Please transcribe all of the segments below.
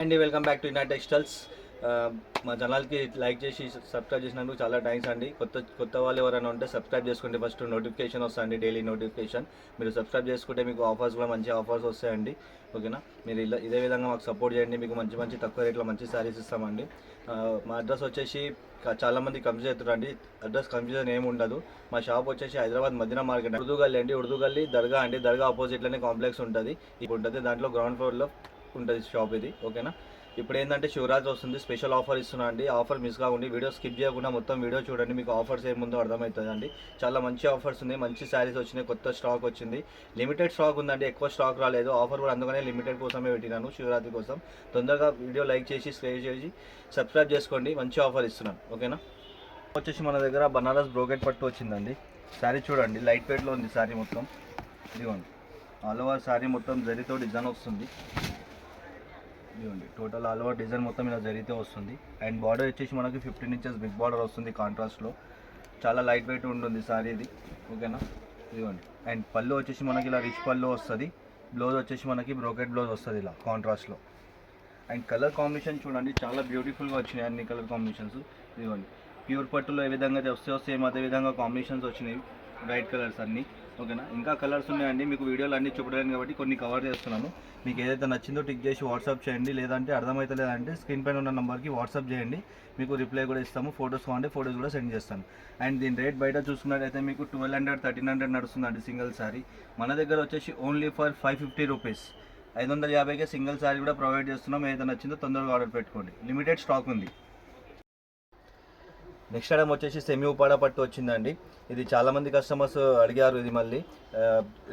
అండి welcome back to ఇన్నా textiles. మా ఛానల్కి లైక్ చేసి సబ్స్క్రైబ్ చేసినందుకు చాలా థ్యాంక్స్ అండి. కొత్త వాళ్ళు ఎవరైనా ఉంటే సబ్స్క్రైబ్ చేసుకుంటే ఫస్ట్ నోటిఫికేషన్ వస్తాయండి, డైలీ నోటిఫికేషన్. మీరు సబ్స్క్రైబ్ చేసుకుంటే మీకు ఆఫర్స్ కూడా మంచి ఆఫర్స్ వస్తాయండి. ఓకేనా, మీరు ఇదే విధంగా మాకు సపోర్ట్ చేయండి. మీకు మంచి తక్కువ రేట్లో మంచి శారీస్ ఇస్తామండి. మా అడ్రస్ వచ్చేసి చాలామంది కన్ఫ్యూజ్ అవుతారండి. అడ్రస్ కన్ఫ్యూజన్ ఏమి ఉండదు. మా షాప్ వచ్చేసి హైదరాబాద్ మదీనా మార్కెట్, ఉర్దూ గల్లీ అండి. ఉర్దూ గల్లీ దర్గా అండి. దర్గా ఆపోజిట్లోనే కాంప్లెక్స్ ఉంటుంది. దాంట్లో గ్రౌండ్ ఫ్లోర్లో ఉంటుంది షాప్ ఇది. ఓకేనా, ఇప్పుడు ఏంటంటే శివరాత్రి వస్తుంది, స్పెషల్ ఆఫర్ ఇస్తున్నా అండి. ఆఫర్ మిస్ కాకుండా వీడియో స్కిప్ చేయకుండా మొత్తం వీడియో చూడండి, మీకు ఆఫర్స్ ఏముందో అర్థమవుతుంది అండి. చాలా మంచి ఆఫర్స్ ఉన్నాయి, మంచి శారీస్ వచ్చినాయి, కొత్త స్టాక్ వచ్చింది, లిమిటెడ్ స్టాక్ ఉందండి, ఎక్కువ స్టాక్ రాలేదు. ఆఫర్ కూడా అందుకనే లిమిటెడ్ కోసమే పెట్టినాను, శివరాత్రి కోసం. తొందరగా వీడియో లైక్ చేసి షేర్ చేసి సబ్స్క్రైబ్ చేసుకోండి, మంచి ఆఫర్ ఇస్తున్నాను. ఓకేనా, వచ్చేసి మన దగ్గర బనారస్ బ్రోకెట్ పట్టు వచ్చిందండి. శారీ చూడండి, లైట్ వెయిట్లో ఉంది శారీ మొత్తం. ఇదిగోండి, ఆల్ ఓవర్ శారీ మొత్తం జరీతో డిజైన్ వస్తుంది. ఇదిగోండి, టోటల్ ఆల్ ఓవర్ డిజైన్ మొత్తం ఇలా జరిగితే వస్తుంది. అండ్ బార్డర్ వచ్చేసి మనకి 15 ఇంచెస్ బిగ్ బార్డర్ వస్తుంది కాంట్రాస్ట్లో. చాలా లైట్ వెయిట్ ఉంటుంది సారీ ఇది. ఓకేనా, ఇదిగోండి. అండ్ పళ్ళు వచ్చేసి మనకి ఇలా రిచ్ పళ్ళు వస్తుంది. బ్లౌజ్ వచ్చేసి మనకి బ్రోకెట్ బ్లౌజ్ వస్తుంది ఇలా కాంట్రాస్ట్లో. అండ్ కలర్ కాంబినేషన్ చూడండి, చాలా బ్యూటిఫుల్గా వచ్చినాయి అన్ని కలర్ కాంబినేషన్స్. ఇదిగోండి, ప్యూర్ పట్టులో ఏ విధంగా వస్తే సేమ్ అదే విధంగా కాంబినేషన్స్ వచ్చినాయి, బ్రైట్ కలర్స్ అన్నీ. ఓకేనా, ఇంకా కలర్స్ ఉన్నాయండి, మీకు వీడియోలు అన్నీ చూపడానికి కాబట్టి కొన్ని కవర్ చేస్తున్నాను. మీకు ఏదైతే నచ్చిందో టిక్ చేసి వాట్సాప్ చేయండి, లేదంటే అర్థమవుతలేదంటే స్క్రీన్ పైన ఉన్న నెంబర్కి వాట్సాప్ చేయండి, మీకు రిప్లై కూడా ఇస్తాము. ఫొటోస్ కావాలంటే ఫొటోస్ కూడా సెండ్ చేస్తాను. అండ్ దీని రేట్ బయట చూసుకున్నట్టయితే మీకు 1200 1300 నడుస్తుందండి సింగిల్ శారీ. మన దగ్గర వచ్చేసి ఓన్లీ ఫర్ 550 రూపీస్, 550కే సింగిల్ శారీ కూడా ప్రొవైడ్ చేస్తున్నాం. ఏదైతే నచ్చిందో తొందరగా ఆర్డర్ పెట్టుకోండి, లిమిటెడ్ స్టాక్ ఉంది. నెక్స్ట్ ఐటమ్ వచ్చేసి సెమీ ఉపాడ పట్టు వచ్చిందండి. ఇది చాలామంది కస్టమర్స్ అడిగారు, ఇది మళ్ళీ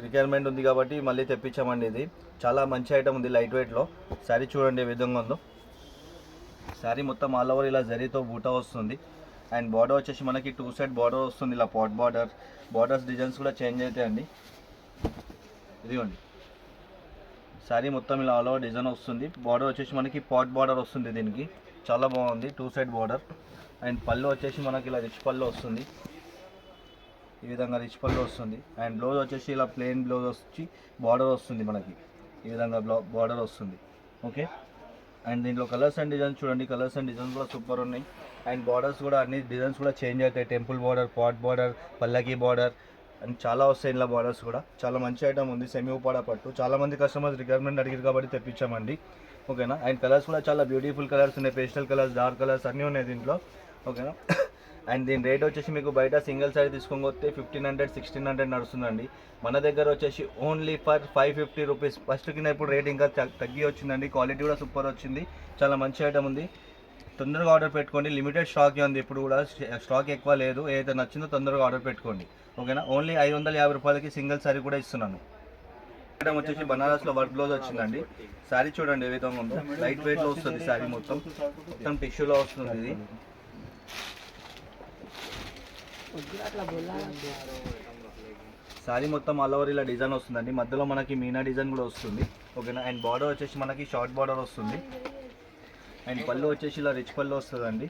రిక్వైర్మెంట్ ఉంది కాబట్టి మళ్ళీ తెప్పించామండి. ఇది చాలా మంచి ఐటమ్ ఉంది, లైట్ వెయిట్లో. శారీ చూడండి ఏ విధంగా ఉందో. శారీ మొత్తం ఆల్ ఓవర్ ఇలా జరీతో బూటా వస్తుంది. అండ్ బార్డర్ వచ్చేసి మనకి 2 సైడ్ బార్డర్ వస్తుంది, ఇలా పాట్ బార్డర్. బార్డర్స్ డిజైన్స్ కూడా చేంజ్ అవుతాయండి. ఇదిగోండి, శారీ మొత్తం ఇలా ఆల్ ఓవర్ డిజైన్ వస్తుంది. బార్డర్ వచ్చేసి మనకి పాట్ బార్డర్ వస్తుంది దీనికి, చాలా బాగుంది, 2 సైడ్ బార్డర్. అండ్ పళ్ళు వచ్చేసి మనకి ఇలా రిచ్ పళ్ళు వస్తుంది, ఈ విధంగా రిచ్ పళ్ళు వస్తుంది. అండ్ బ్లౌజ్ వచ్చేసి ఇలా ప్లెయిన్ బ్లౌజ్ వచ్చి బార్డర్ వస్తుంది మనకి, ఈ విధంగా బార్డర్ వస్తుంది. ఓకే, అండ్ దీంట్లో కలర్స్ అండ్ డిజైన్స్ చూడండి, కలర్స్ అండ్ డిజైన్స్ కూడా సూపర్ ఉన్నాయి. అండ్ బార్డర్స్ కూడా అన్ని డిజైన్స్ కూడా చేంజ్ అవుతాయి, టెంపుల్ బార్డర్, పాట్ బార్డర్, పల్లకి బార్డర్ అండ్ చాలా వస్తాయి. ఇలా బార్డర్స్ కూడా చాలా మంచి ఐటమ్ ఉంది, సెమీ ఉపాడ పట్టు. చాలామంది కస్టమర్స్ రిక్వైర్మెంట్ అడిగారు కాబట్టి తెప్పించామండి. ఓకేనా, అండ్ కలర్స్ కూడా చాలా బ్యూటిఫుల్ కలర్స్ ఉన్నాయి, పేస్టల్ కలర్స్, డార్క్ కలర్స్ అన్నీ ఉన్నాయి దీంట్లో. ఓకేనా, అండ్ దీని రేట్ వచ్చేసి మీకు బయట సింగిల్ శారీ తీసుకొని వస్తే 1500 1600 నడుస్తుందండి. మన దగ్గర వచ్చేసి ఓన్లీ ఫర్ 550 రూపీస్. ఫస్ట్ కింద ఇప్పుడు రేట్ ఇంకా తగ్గి వచ్చిందండి, క్వాలిటీ కూడా సూపర్ వచ్చింది, చాలా మంచి ఐటమ్ ఉంది. తొందరగా ఆర్డర్ పెట్టుకోండి, లిమిటెడ్ స్టాక్ ఉంది, ఇప్పుడు కూడా స్టాక్ ఎక్కువ లేదు. ఏదైతే నచ్చిందో తొందరగా ఆర్డర్ పెట్టుకోండి. ఓకేనా, ఓన్లీ 550 రూపాయలకి సింగిల్ శారీ కూడా ఇస్తున్నాను. ఐటమ్ వచ్చేసి బనారస్లో వర్క్ బ్లౌజ్ వచ్చిందండి. శారీ చూడండి ఏ విధంగా ఉందో, లైట్ వెయిట్లో వస్తుంది శారీ మొత్తం టిష్యూలో వస్తుంది ఇది. శారీ మొత్తం ఆల్ ఓవర్ ఇలా డిజైన్ వస్తుందండి, మధ్యలో మనకి మీనా డిజైన్ కూడా వస్తుంది. ఓకేనా, అండ్ బార్డర్ వచ్చేసి మనకి షార్ట్ బార్డర్ వస్తుంది. అండ్ పళ్ళు వచ్చేసి ఇలా రిచ్ పళ్ళు వస్తుందండి.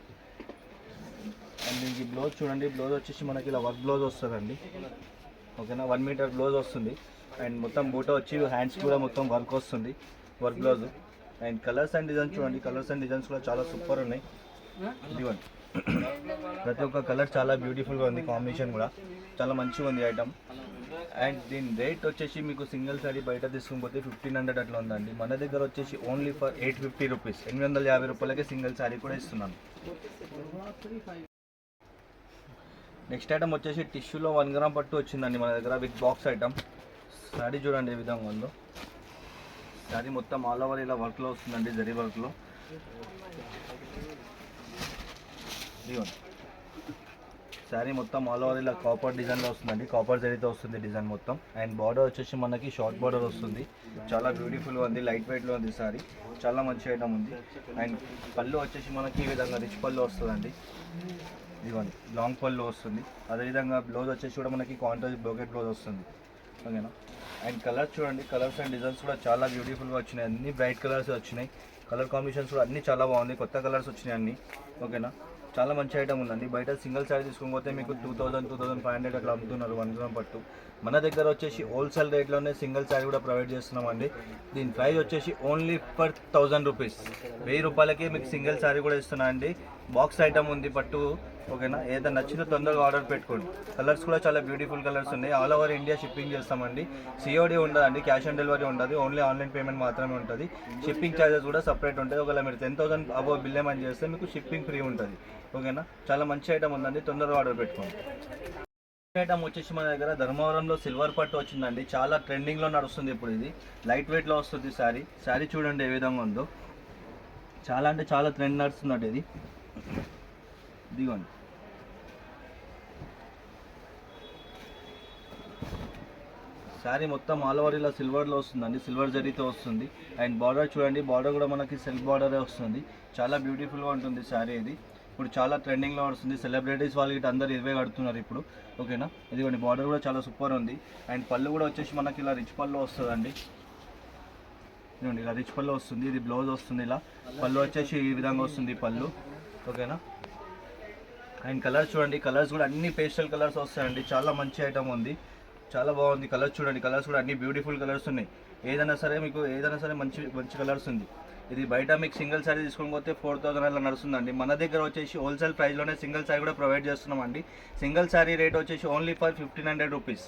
అండ్ దీనికి బ్లౌజ్ చూడండి, బ్లౌజ్ వచ్చేసి మనకి ఇలా వర్క్ బ్లౌజ్ వస్తుందండి. ఓకేనా, 1 మీటర్ బ్లౌజ్ వస్తుంది. అండ్ మొత్తం బూట వచ్చి హ్యాండ్స్ కూడా మొత్తం వర్క్ వస్తుంది, work blouse. And colours and designs చూడండి, కలర్స్ అండ్ డిజైన్స్ కూడా చాలా సూపర్ ఉన్నాయి. ఇదిగోండి, ప్రతి ఒక్క కలర్ చాలా బ్యూటిఫుల్గా ఉంది, కాంబినేషన్ కూడా చాలా మంచిగా ఉంది ఐటమ్. అండ్ దీని రేట్ వచ్చేసి మీకు సింగిల్ శారీ బయట తీసుకుపోతే 1500 అట్లా ఉందండి. మన దగ్గర వచ్చేసి ఓన్లీ ఫర్ 850 రూపీస్, 850 రూపాయలకే సింగిల్ శారీ కూడా ఇస్తున్నాను. నెక్స్ట్ ఐటమ్ వచ్చేసి టిష్యూలో 1 గ్రామ్ పట్టు వచ్చిందండి మన దగ్గర, విత్ బాక్స్ ఐటమ్. శారీ చూడండి ఏ విధంగా ఉందో. శారీ మొత్తం ఆల్ ఓవర్ ఇలా వర్క్లో వస్తుందండి, జరీ వర్క్లో. శారీ మొత్తం ఆల్ ఓవర్ ఇలా కాపర్ డిజైన్లో వస్తుందండి, కాపర్ జరీతో వస్తుంది డిజైన్ మొత్తం. అండ్ బార్డర్ వచ్చేసి మనకి షార్ట్ బార్డర్ వస్తుంది, చాలా బ్యూటిఫుల్గా ఉంది, లైట్ వెయిట్లో ఉంది శారీ, చాలా మంచి ఐటమ్ ఉంది. అండ్ పళ్ళు వచ్చేసి మనకి ఈ విధంగా రిచ్ పళ్ళు వస్తుందండి, ఇదిగోండి లాంగ్ పళ్ళు వస్తుంది. అదేవిధంగా బ్లౌజ్ వచ్చేసి కూడా మనకి కాంట్రాస్ట్ బ్రోకెట్ బ్లౌజ్ వస్తుంది. ఓకేనా, అండ్ కలర్స్ చూడండి, కలర్స్ అండ్ డిజైన్స్ కూడా చాలా బ్యూటిఫుల్గా వచ్చినాయి, అన్ని బ్రైట్ కలర్స్ వచ్చినాయి. కలర్ కాంబినేషన్స్ కూడా అన్నీ చాలా బాగుంది, కొత్త కలర్స్ వచ్చినాయి అన్నీ. ఓకేనా, చాలా మంచి ఐటమ్ ఉందండి. బయట సింగిల్ శారీ తీసుకోకపోతే మీకు 2000, 2500 అట్లా అమ్ముతున్నారు 1 గ్రామ్ పట్టు. మన దగ్గర వచ్చేసి హోల్సేల్ రేట్లోనే సింగిల్ శారీ కూడా ప్రొవైడ్ చేస్తున్నామండి. దీని ప్రైస్ వచ్చేసి ఓన్లీ ఫర్ 1000 రూపీస్. 1000 రూపాయలకి మీకు సింగిల్ శారీ కూడా ఇస్తున్నా అండి. బాక్స్ ఐటమ్ ఉంది పట్టు, ఓకేనా. ఏదైనా నచ్చిన తొందరగా ఆర్డర్ పెట్టుకోండి. కలర్స్ కూడా చాలా బ్యూటిఫుల్ కలర్స్ ఉన్నాయి. ఆల్ ఓవర్ ఇండియా షిప్పింగ్ చేస్తామండి. సిఓడి ఉండదండి, క్యాష్ ఆన్ డెలివరీ ఉండదు, ఓన్లీ ఆన్లైన్ పేమెంట్ మాత్రమే ఉంటుంది. షిప్పింగ్ ఛార్జెస్ కూడా సపరేట్ ఉంటాయి. ఒకవేళ మీరు 10,000 అబోవ్ బిల్ ఏమని చేస్తే మీకు షిప్పింగ్ ఫ్రీ ఉంటుంది, ఓకేనా. చాలా మంచి ఐటమ్ ఉందండి, తొందరగా ఆర్డర్ పెట్టుకోండి. ఐటమ్ వచ్చేసి మన దగ్గర ధర్మవరంలో సిల్వర్ పట్టు వచ్చిందండి. చాలా ట్రెండింగ్లో నడుస్తుంది ఇప్పుడు. ఇది లైట్ వెయిట్లో వస్తుంది శారీ చూడండి ఏ విధంగా ఉందో. చాలా అంటే చాలా ట్రెండ్ నడుస్తుందండి ఇది. ఇదిగోండి, శారీ మొత్తం ఆల్ ఓవర్ ఇలా సిల్వర్లో వస్తుందండి, సిల్వర్ జరీతో వస్తుంది. అండ్ బార్డర్ చూడండి, బార్డర్ కూడా మనకి సెల్ఫ్ బార్డరే వస్తుంది. చాలా బ్యూటిఫుల్గా ఉంటుంది శారీ. ఇది ఇప్పుడు చాలా ట్రెండింగ్లో వస్తుంది. సెలబ్రిటీస్ వాళ్ళకి అందరూ ఇవే కడుతున్నారు ఇప్పుడు, ఓకేనా. ఇదిగోండి, బార్డర్ కూడా చాలా సూపర్ ఉంది. అండ్ పళ్ళు కూడా వచ్చేసి మనకి ఇలా రిచ్ పళ్ళు వస్తుందండి. ఇదిగోండి, ఇలా రిచ్ పళ్ళు వస్తుంది. ఇది బ్లౌజ్ వస్తుంది. ఇలా పళ్ళు వచ్చేసి ఈ విధంగా వస్తుంది పళ్ళు, ఓకేనా. అండ్ కలర్స్ చూడండి, కలర్స్ కూడా అన్ని పేస్టల్ కలర్స్ వస్తాయండి. చాలా మంచి ఐటమ్ ఉంది, చాలా బాగుంది. కలర్స్ చూడండి, కలర్స్ కూడా అన్ని బ్యూటిఫుల్ కలర్స్ ఉన్నాయి. ఏదైనా సరే మీకు మంచి మంచి కలర్స్ ఉంది. ఇది బయట మీకు సింగిల్ శారీ తీసుకోకపోతే 4000 అలా నడుస్తుందండి. మన దగ్గర వచ్చేసి హోల్సేల్ ప్రైస్లోనే సింగిల్ శారీ కూడా ప్రొవైడ్ చేస్తున్నామండి. సింగిల్ శారీ రేట్ వచ్చేసి ఓన్లీ ఫర్ 1500 రూపీస్.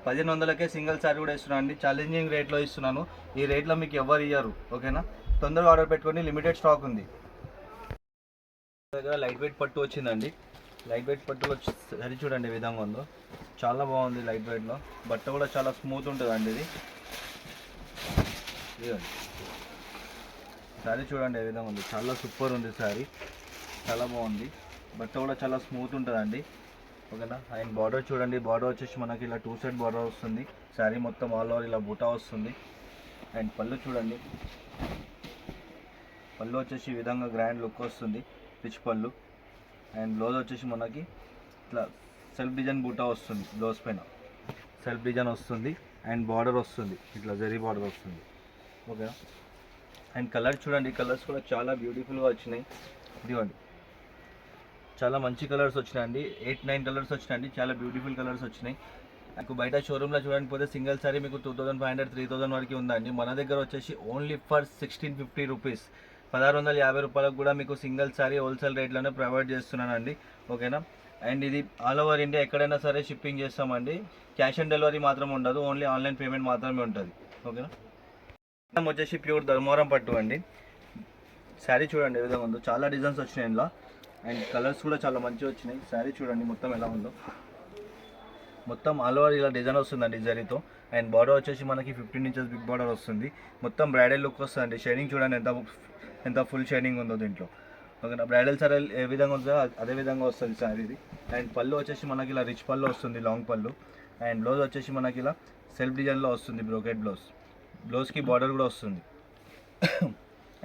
1500కే సింగిల్ శారీ కూడా ఇస్తున్నాను అండి. ఛాలెంజింగ్ రేట్లో ఇస్తున్నాను. ఈ రేట్లో మీకు ఎవరు ఇయ్యరు, ఓకేనా. తొందరగా ఆర్డర్ పెట్టుకోండి, లిమిటెడ్ స్టాక్ ఉంది. దగ్గర లైట్ వెయిట్ పట్టు వచ్చిందండి. లైట్ వెయిట్ పట్టులో సరి చూడండి ఏ విధంగా ఉందో. చాలా బాగుంది లైట్ వెయిట్లో. బట్ట కూడా చాలా స్మూత్ ఉంటుందండి ఇది. ఇదిగోండి, శారీ చూడండి ఏ విధంగా ఉంది. చాలా సూపర్ ఉంది శారీ, చాలా బాగుంది. బట్ట కూడా చాలా స్మూత్ ఉంటుందండి, ఓకేనా. అండ్ బార్డర్ చూడండి, బార్డర్ వచ్చేసి మనకి ఇలా 2 సైడ్ బార్డర్ వస్తుంది. శారీ మొత్తం ఆల్ ఓవర్ ఇలా బూటా వస్తుంది. అండ్ పళ్ళు చూడండి, పళ్ళు వచ్చేసి ఈ విధంగా గ్రాండ్ లుక్ వస్తుంది, రిచ్ పళ్ళు. అండ్ బ్లౌజ్ వచ్చేసి మనకి ఇట్లా సెల్ఫ్ డిజైన్ బూటా వస్తుంది. బ్లౌజ్ పైన సెల్ఫ్ డిజైన్ వస్తుంది. అండ్ బార్డర్ వస్తుంది, ఇట్లా జరీ బార్డర్ వస్తుంది, ఓకేనా. అండ్ కలర్ చూడండి, కలర్స్ కూడా చాలా బ్యూటిఫుల్గా వచ్చినాయి. ఇదిగోండి, చాలా మంచి కలర్స్ వచ్చినాయండి. 8-9 కలర్స్ వచ్చినాయండి. చాలా బ్యూటిఫుల్ కలర్స్ వచ్చినాయి. నాకు బయట షోరూమ్లో చూడడానికి పోతే సింగిల్ సారీ మీకు 2500, 3000 వరకు ఉందండి. మన దగ్గర వచ్చేసి ఓన్లీ ఫర్ 1650 రూపీస్, 1650 రూపాయలకు కూడా మీకు సింగిల్ సారీ హోల్సేల్ రేట్లోనే ప్రొవైడ్ చేస్తున్నానండి, ఓకేనా. అండ్ ఇది ఆల్ ఓవర్ ఇండియా ఎక్కడైనా సరే షిప్పింగ్ చేస్తామండి. క్యాష్ ఆన్ డెలివరీ మాత్రం ఉండదు, ఓన్లీ ఆన్లైన్ పేమెంట్ మాత్రమే ఉంటుంది, ఓకేనా. వచ్చేసి ప్యూర్ ధర్మవరం పట్టు అండి. శారీ చూడండి ఏ విధంగా ఉందో. చాలా డిజైన్స్ వచ్చినాయి ఇందులో. అండ్ కలర్స్ కూడా చాలా మంచిగా వచ్చినాయి. శారీ చూడండి మొత్తం ఎలా ఉందో. మొత్తం ఆల్ ఓవర్ ఇలా డిజైన్ వస్తుందండి జరీతో. అండ్ బార్డర్ వచ్చేసి మనకి 15 ఇంచెస్ బిగ్ బార్డర్ వస్తుంది. మొత్తం బ్రైడల్ లుక్ వస్తుందండి. షైనింగ్ చూడండి ఎంత ఫుల్ షైనింగ్ ఉందో దీంట్లో, ఓకేనా. బ్రైడల్ సారీ ఏ విధంగా ఉంటుందో అదే విధంగా వస్తుంది శారీది. అండ్ పళ్ళు వచ్చేసి మనకి ఇలా రిచ్ పళ్ళు వస్తుంది, లాంగ్ పళ్ళు. అండ్ బ్లౌజ్ వచ్చేసి మనకి ఇలా సెల్ఫ్ డిజైన్లో వస్తుంది, బ్రోకెట్ బ్లౌజ్. బ్లౌజ్కి బార్డర్ కూడా వస్తుంది.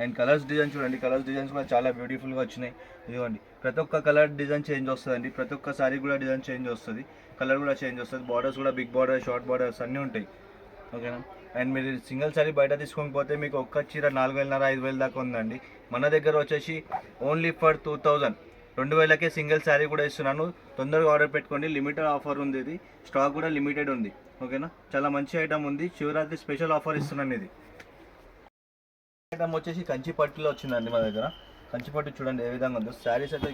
అండ్ కలర్స్ డిజైన్ చూడండి, కలర్స్ డిజైన్స్ కూడా చాలా బ్యూటిఫుల్గా వచ్చినాయి. ఇదిగోండి, ప్రతి ఒక్క కలర్ డిజైన్ చేంజ్ వస్తుందండి. ప్రతి ఒక్క సారీ కూడా డిజైన్ చేంజ్ వస్తుంది, కలర్ కూడా చేంజ్ వస్తుంది. బార్డర్స్ కూడా బిగ్ బార్డర్, షార్ట్ బార్డర్స్ అన్నీ ఉంటాయి, ఓకేనా. అండ్ మీరు సింగిల్ సారీ బయట తీసుకోకపోతే మీకు ఒక్క చీర 4000, 5000 దాకా ఉందండి. మన దగ్గర వచ్చేసి ఓన్లీ ఫర్ 2000, 2000కే సింగిల్ శారీ కూడా ఇస్తున్నాను. తొందరగా ఆర్డర్ పెట్టుకోండి, లిమిటెడ్ ఆఫర్ ఉంది. ఇది స్టాక్ కూడా లిమిటెడ్ ఉంది, ఓకేనా. చాలా మంచి ఐటమ్ ఉంది. శివరాత్రి స్పెషల్ ఆఫర్ ఇస్తున్నాను. ఇది ఐటమ్ వచ్చేసి కంచి పట్టులో వచ్చిందండి మన దగ్గర. కంచి పట్టు చూడండి ఏ విధంగా ఉందో. శారీస్ అయితే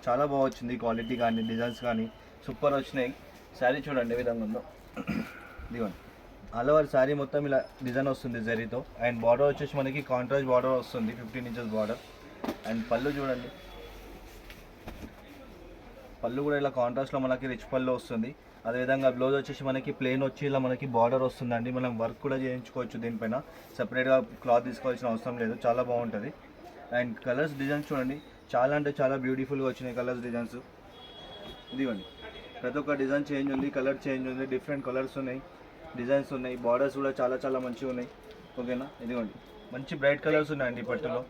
చాలా బాగా వచ్చింది, క్వాలిటీ కానీ డిజైన్స్ కానీ సూపర్ వచ్చినాయి. శారీ చూడండి ఏ విధంగా ఉందో. ఇదిగోండి, ఆల్ ఓవర్ శారీ మొత్తం ఇలా డిజైన్ వస్తుంది జరీతో. అండ్ బార్డర్ వచ్చేసి మనకి కాంట్రాస్ట్ బార్డర్ వస్తుంది, 15 ఇంచెస్ బార్డర్. అండ్ పళ్ళు చూడండి, పళ్ళు కూడా ఇలా కాంట్రాస్ట్లో మనకి రిచ్ పళ్ళు వస్తుంది. అదేవిధంగా బ్లౌజ్ వచ్చేసి మనకి ప్లెయిన్ వచ్చి ఇలా మనకి బార్డర్ వస్తుందండి. మనం వర్క్ కూడా చేయించుకోవచ్చు దీనిపైన, సపరేట్గా క్లాత్ తీసుకోవాల్సిన అవసరం లేదు, చాలా బాగుంటుంది. అండ్ కలర్స్ డిజైన్స్ చూడండి, చాలా అంటే చాలా బ్యూటిఫుల్గా వచ్చినాయి కలర్స్ డిజైన్స్. ఇదిగోండి, ప్రతి ఒక్క డిజైన్ చేంజ్ ఉంది, కలర్ చేంజ్ ఉంది, డిఫరెంట్ కలర్స్ ఉన్నాయి, డిజైన్స్ ఉన్నాయి. బార్డర్స్ కూడా చాలా చాలా మంచిగా ఉన్నాయి, ఓకేనా. ఇదిగోండి, మంచి బ్రైట్ కలర్స్ ఉన్నాయండి పట్టులో.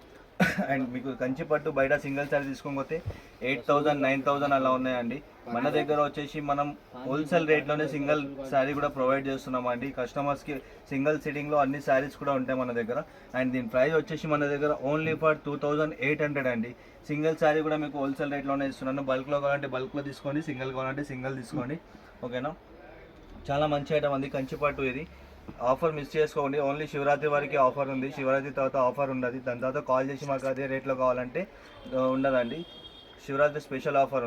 అండ్ మీకు కంచి పట్టు బయట సింగిల్ శారీ తీసుకోకపోతే 8,000 9,000 అలా ఉన్నాయండి. మన దగ్గర వచ్చేసి మనం హోల్సేల్ రేట్లోనే సింగిల్ శారీ కూడా ప్రొవైడ్ చేస్తున్నామండి కస్టమర్స్కి. సింగిల్ సిట్టింగ్లో అన్ని శారీస్ కూడా ఉంటాయి మన దగ్గర. అండ్ దీని ప్రైస్ వచ్చేసి మన దగ్గర ఓన్లీ ఫర్ 2,800 అండి. సింగిల్ శారీ కూడా మీకు హోల్సేల్ రేట్లోనే ఇస్తున్నాను. బల్క్లో కావాలంటే బల్క్లో తీసుకోండి, సింగిల్ కావాలంటే సింగిల్ తీసుకోండి. ఓకేనా, చాలా మంచి ఐటమ్ అండి కంచి పట్టు. ఇది ఆఫర్ మిస్ చేసుకోండి. ఓన్లీ శివరాత్రి వరకు ఆఫర్ ఉంది. శివరాత్రి తర్వాత ఆఫర్ ఉండదు. దాని తర్వాత కాల్ చేసి మాకు అదే రేట్లో కావాలంటే ఉండదండి. Shivaratri special offer.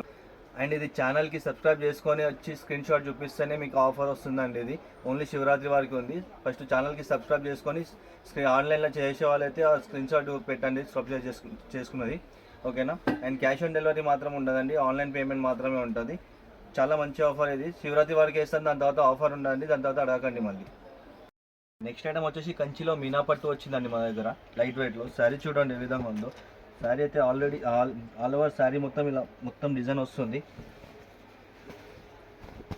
అండ్ ఇది ఛానల్కి సబ్స్క్రైబ్ చేసుకొని వచ్చి స్క్రీన్ షాట్ చూపిస్తేనే మీకు ఆఫర్ వస్తుందండి. ఇది ఓన్లీ శివరాత్రి వరకు ఉంది. ఫస్ట్ ఛానల్కి సబ్స్క్రైబ్ చేసుకొని ఆన్లైన్లో చేసే వాళ్ళైతే ఆ స్క్రీన్ షాట్ పెట్టండి సబ్స్క్రైబ్ చేసుకున్నది. ఓకేనా, అండ్ క్యాష్ ఆన్ డెలివరీ మాత్రం ఉండదండి, ఆన్లైన్ పేమెంట్ మాత్రమే ఉంటుంది. చాలా మంచి ఆఫర్ ఇది. శివరాత్రి వరకు వేస్తాను, దాని తర్వాత ఆఫర్ ఉండండి, దాని తర్వాత అడగండి మళ్ళీ. నెక్స్ట్ ఐటమ్ వచ్చేసి కంచిలో మీనా పట్టు వచ్చిందండి మన దగ్గర లైట్ వెయిట్లో. శారీ చూడండి ఏ విధంగా ఉందో. శారీ అయితే ఆల్రెడీ ఆల్ ఓవర్ శారీ మొత్తం ఇలా మొత్తం డిజైన్ వస్తుంది.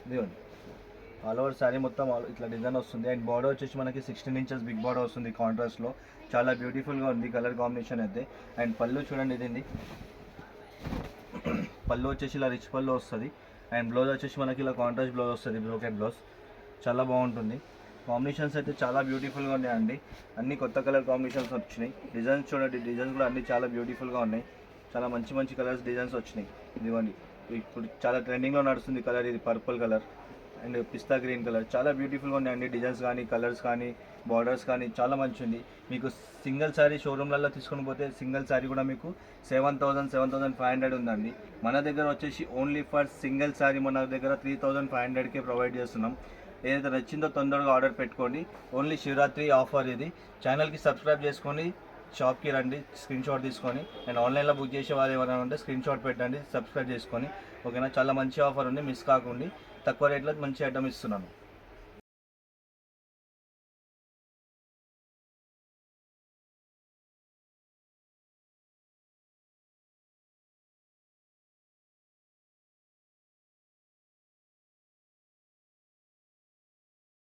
ఇదిగోండి ఆల్ ఓవర్ శారీ మొత్తం ఇట్లా డిజైన్ వస్తుంది. అండ్ బార్డర్ వచ్చేసి మనకి 16 ఇంచెస్ బిగ్ బార్డర్ వస్తుంది కాంట్రాస్ట్లో. చాలా బ్యూటిఫుల్గా ఉంది కలర్ కాంబినేషన్ అయితే. అండ్ పళ్ళు చూడండి ఇదండి. పళ్ళు వచ్చేసి ఇలా రిచ్ పళ్ళు వస్తుంది. అండ్ బ్లౌజ్ వచ్చేసి మనకి ఇలా కాంట్రాస్ట్ బ్లౌజ్ వస్తుంది, బ్రోకెట్ బ్లౌజ్. చాలా బాగుంటుంది. కాంబినేషన్స్ అయితే చాలా బ్యూటిఫుల్గా ఉన్నాయండి. అన్ని కొత్త కలర్ కాంబినేషన్స్ వచ్చినాయి. డిజైన్స్ చూడండి, డిజైన్స్ కూడా అన్ని చాలా బ్యూటిఫుల్గా ఉన్నాయి. చాలా మంచి మంచి కలర్స్ డిజైన్స్ వచ్చినాయి. ఇదిగోండి ఇప్పుడు చాలా ట్రెండింగ్లో నడుస్తుంది కలర్ ఇది, purple colour and pista green colour. చాలా బ్యూటిఫుల్గా ఉన్నాయండి డిజైన్స్ కానీ కలర్స్ కానీ బార్డర్స్ కానీ చాలా మంచి ఉంది. మీకు సింగిల్ శారీ షోరూమ్లలో తీసుకొని పోతే సింగిల్ శారీ కూడా మీకు 7,000 7,500 ఉందండి. మన దగ్గర వచ్చేసి ఓన్లీ ఫర్ సింగిల్ శారీ మన దగ్గర 3,500కే ప్రొవైడ్ చేస్తున్నాం. ఏదైతే నచ్చిందో తొందరగా ఆర్డర్ పెట్టుకోండి. ఓన్లీ శివరాత్రి ఆఫర్ ఇది. ఛానల్కి సబ్స్క్రైబ్ చేసుకొని షాప్కి రండి స్క్రీన్ షాట్ తీసుకొని. అండ్ ఆన్లైన్లో బుక్ చేసే వాళ్ళు ఎవరైనా ఉంటే స్క్రీన్ షాట్ పెట్టండి సబ్స్క్రైబ్ చేసుకొని. ఓకేనా, చాలా మంచి ఆఫర్ ఉంది, మిస్ కాకండి. తక్కువ రేట్లో మంచి ఐటమ్ ఇస్తున్నాను.